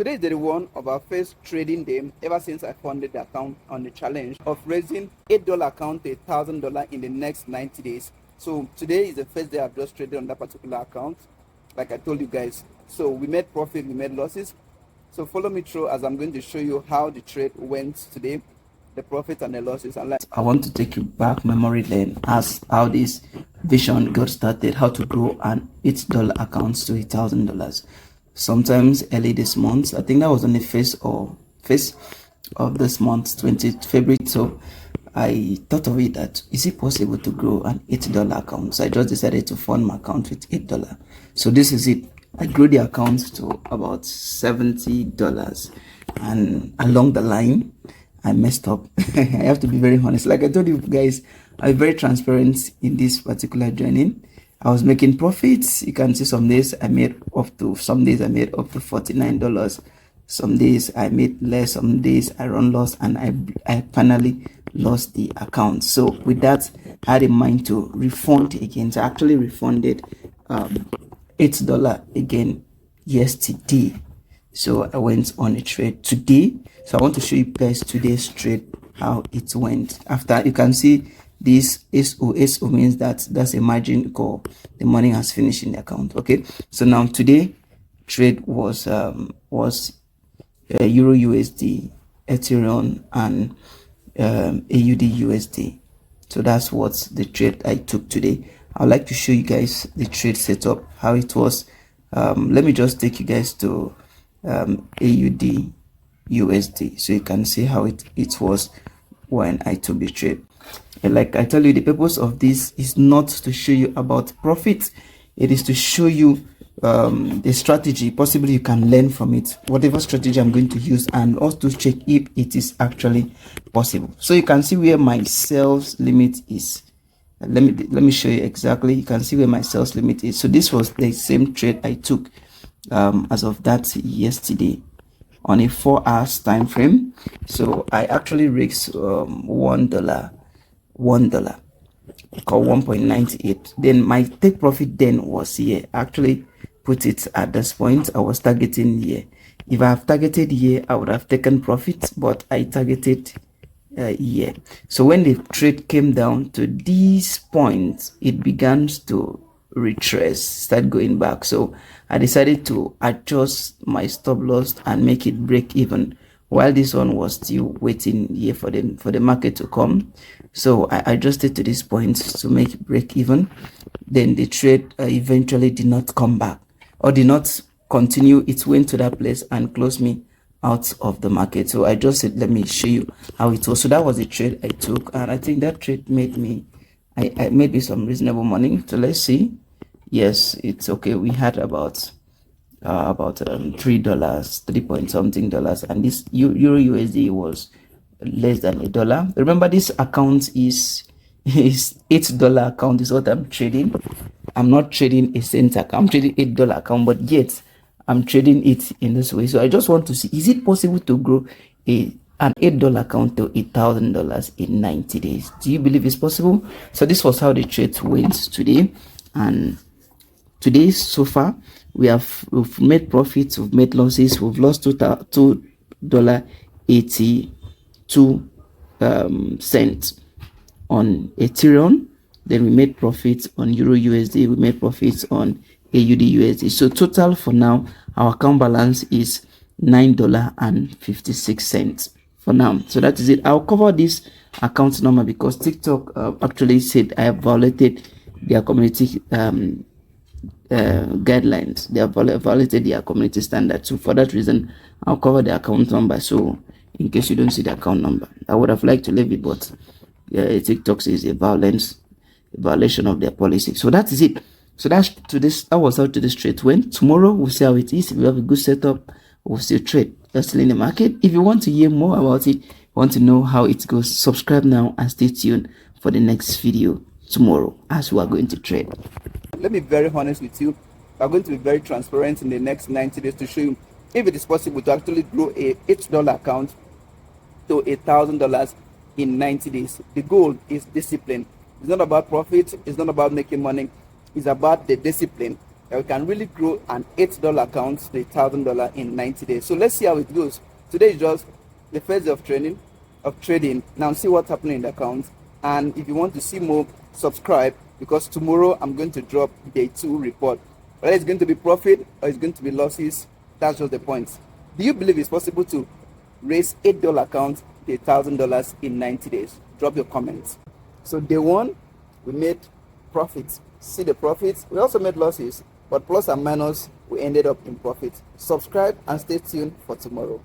Today is the one of our first trading day ever since I funded the account on the challenge of raising $8 account to $1,000 in the next 90 days. So today is the first day I've just traded on that particular account, like I told you guys. So we made profit, we made losses. So follow me through as I'm going to show you how the trade went today, the profit and the losses. And I want to take you back memory lane as how this vision got started, how to grow an $8 account to $1,000. Sometimes early this month, I think that was on the first of this month, 20th February. So I thought of it that is it possible to grow an $8 account? So I just decided to fund my account with $8. So this is it. I grew the account to about $70, and along the line I messed up. I have to be very honest. Like I told you guys, I'm very transparent in this particular journey. I was making profits. You can see some days I made up to $49. Some days I made less, some days I run loss, and I finally lost the account. So with that, I had in mind to refund again. So I actually refunded $8 again yesterday. So I went on a trade today. So I want to show you guys today's trade, how it went. After, you can see this SO means that's a margin call. The money has finished in the account. Okay, so now today trade was Euro USD, Ethereum, and AUD USD. So that's what the trade I took today. I'd like to show you guys the trade setup, how it was. Let me just take you guys to AUD USD so you can see how it was when I took the trade. And like I tell you, the purpose of this is not to show you about profit. It is to show you the strategy. Possibly you can learn from it, whatever strategy I'm going to use, and also check if it is actually possible. So you can see where my sales limit is. Let me show you exactly. You can see where my sales limit is. So this was the same trade I took as of that yesterday on a 4 hours time frame. So I actually risked $1 called 1.98. Then my take profit then was here. Actually put it at this point. I was targeting here. If I have targeted here, I would have taken profit, but I targeted here. So when the trade came down to this point, it began to retrace, start going back. So I decided to adjust my stop loss and make it break even, while this one was still waiting here for the market to come. So I adjusted to this point to make it break even. Then the trade eventually did not come back, or did not continue. It went to that place and closed me out of the market. So I just said, let me show you how it was. So that was the trade I took, and I think that trade made me I made me some reasonable money. So let's see. Yes, it's okay. We had about $3, 3 point something dollars, and this Euro USD was less than $1. Remember, this account is $8 account is what I'm trading. I'm not trading a cent account. I'm trading $8 account, but yet I'm trading it in this way. So I just want to see, is it possible to grow an $8 account to $1,000 in 90 days? Do you believe it's possible? So this was how the trade went today, and today so far we've made profits, we've made losses, we've lost $2.82 cents on Ethereum. Then we made profits on Euro USD, we made profits on AUD USD. So total for now, our account balance is $9.56 for now. So that is it. I'll cover this account number because TikTok actually said I have violated their community guidelines. They have violated their community standards. So for that reason, I'll cover the account number. So in case you don't see the account number, I would have liked to leave it, but TikTok says a violation of their policy. So that is it. So that was how today's trade went. Tomorrow we'll see how it is. If we have a good setup, we'll still trade. That's still in the market. If you want to hear more about it, want to know how it goes, subscribe now and stay tuned for the next video tomorrow as we are going to trade. Let me be very honest with you. I'm going to be very transparent in the next 90 days to show you if it is possible to actually grow a $8 account to $1,000 in 90 days. The goal is discipline. It's not about profit. It's not about making money. It's about the discipline. that we can really grow an $8 account to $1,000 in 90 days. So let's see how it goes. Today is just the first day of trading. Now see what's happening in the account. And if you want to see more, subscribe, because tomorrow I'm going to drop day 2 report. Whether it's going to be profit or it's going to be losses, that's just the point. Do you believe it's possible to raise $8 account to $1,000 in 90 days? Drop your comments. So day 1, we made profits. See the profits. We also made losses, but plus and minus, we ended up in profit. Subscribe and stay tuned for tomorrow.